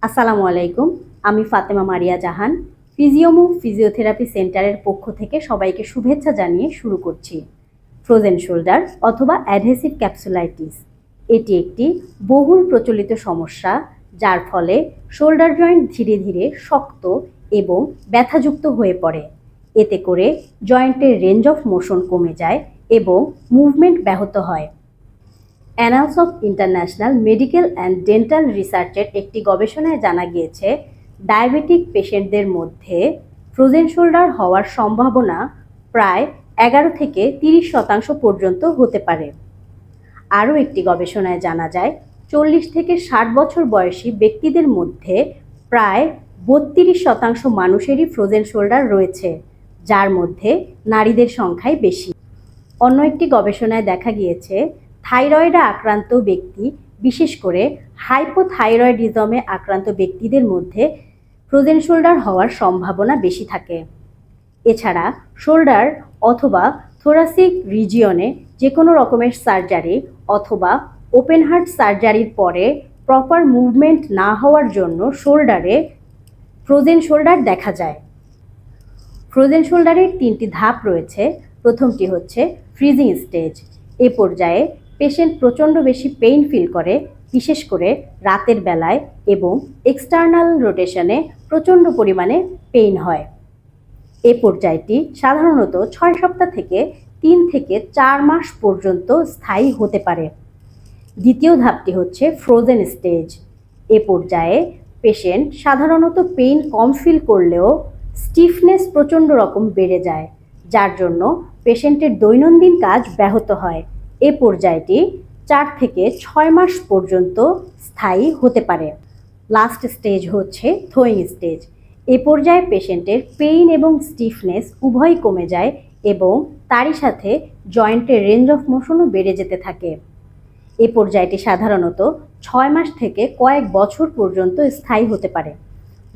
আসসালামু আলাইকুম। আমি ফাতেমা মারিয়া জাহান। ফিজিওমুভ ফিজিওথেরাপি সেন্টারের পক্ষ থেকে সবাইকে শুভেচ্ছা জানিয়ে শুরু করছি। ফ্রোজেন শোল্ডার অথবা অ্যাডহেসিভ ক্যাপসুলাইটিস এটি একটি বহুল প্রচলিত সমস্যা, যার ফলে শোল্ডার জয়েন্ট ধীরে ধীরে শক্ত এবং ব্যথাযুক্ত হয়ে পড়ে। এতে করে জয়েন্টের রেঞ্জ অফ মোশন কমে যায় এবং মুভমেন্ট ব্যাহত হয়। Annals of international medical and dental রিসার্চের একটি গবেষণায় জানা গিয়েছে, ডায়াবেটিক পেশেন্টদের মধ্যে ফ্রোজেন শোল্ডার হওয়ার সম্ভাবনা প্রায় 11 থেকে 30% পর্যন্ত হতে পারে। আরও একটি গবেষণায় জানা যায়, 40 থেকে 60 বছর বয়সী ব্যক্তিদের মধ্যে প্রায় 32% মানুষেরই ফ্রোজেন শোল্ডার রয়েছে, যার মধ্যে নারীদের সংখ্যাই বেশি। অন্য একটি গবেষণায় দেখা গিয়েছে, থাইরয়েডে আক্রান্ত ব্যক্তি, বিশেষ করে হাইপোথাইরয়েডিজমে আক্রান্ত ব্যক্তিদের মধ্যে ফ্রোজেন শোল্ডার হওয়ার সম্ভাবনা বেশি থাকে। এছাড়া শোল্ডার অথবা থোরাসিক রিজিয়নে যে কোনো রকমের সার্জারি অথবা ওপেন হার্ট সার্জারির পরে প্রপার মুভমেন্ট না হওয়ার জন্য শোল্ডারে ফ্রোজেন শোল্ডার দেখা যায়। ফ্রোজেন শোল্ডারের 3টি ধাপ রয়েছে। প্রথমটি হচ্ছে ফ্রিজিং স্টেজ। এ পর্যায়ে পেশেন্ট প্রচণ্ড বেশি পেইন ফিল করে, বিশেষ করে রাতের বেলায়, এবং এক্সটার্নাল রোটেশনে প্রচণ্ড পরিমাণে পেইন হয়। এ পর্যায়টি সাধারণত 6 সপ্তাহ থেকে 3 থেকে 4 মাস পর্যন্ত স্থায়ী হতে পারে। দ্বিতীয় ধাপটি হচ্ছে ফ্রোজেন স্টেজ। এ পর্যায়ে পেশেন্ট সাধারণত পেইন কম ফিল করলেও স্টিফনেস প্রচণ্ড রকম বেড়ে যায়, যার জন্য পেশেন্টের দৈনন্দিন কাজ ব্যাহত হয়। এ পর্যায়টি 4 থেকে 6 মাস পর্যন্ত স্থায়ী হতে পারে। লাস্ট স্টেজ হচ্ছে থোয়িং স্টেজ। এ পর্যায়ে পেশেন্টের পেইন এবং স্টিফনেস উভয়ই কমে যায় এবং তারই সাথে জয়েন্টের রেঞ্জ অফ মোশনও বেড়ে যেতে থাকে। এ পর্যায়টি সাধারণত 6 মাস থেকে কয়েক বছর পর্যন্ত স্থায়ী হতে পারে।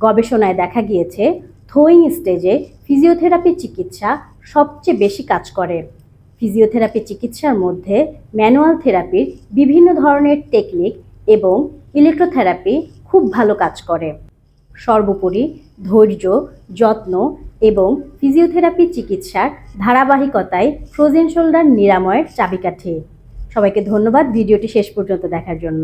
গবেষণায় দেখা গিয়েছে, থোয়িং স্টেজে ফিজিওথেরাপি চিকিৎসা সবচেয়ে বেশি কাজ করে। ফিজিওথেরাপি চিকিৎসার মধ্যে ম্যানুয়াল থেরাপির বিভিন্ন ধরনের টেকনিক এবং ইলেকট্রোথেরাপি খুব ভালো কাজ করে। সর্বোপরি ধৈর্য, যত্ন এবং ফিজিওথেরাপি চিকিৎসার ধারাবাহিকতায় ফ্রোজেন শোল্ডার নিরাময়ের চাবিকাঠি। সবাইকে ধন্যবাদ ভিডিওটি শেষ পর্যন্ত দেখার জন্য।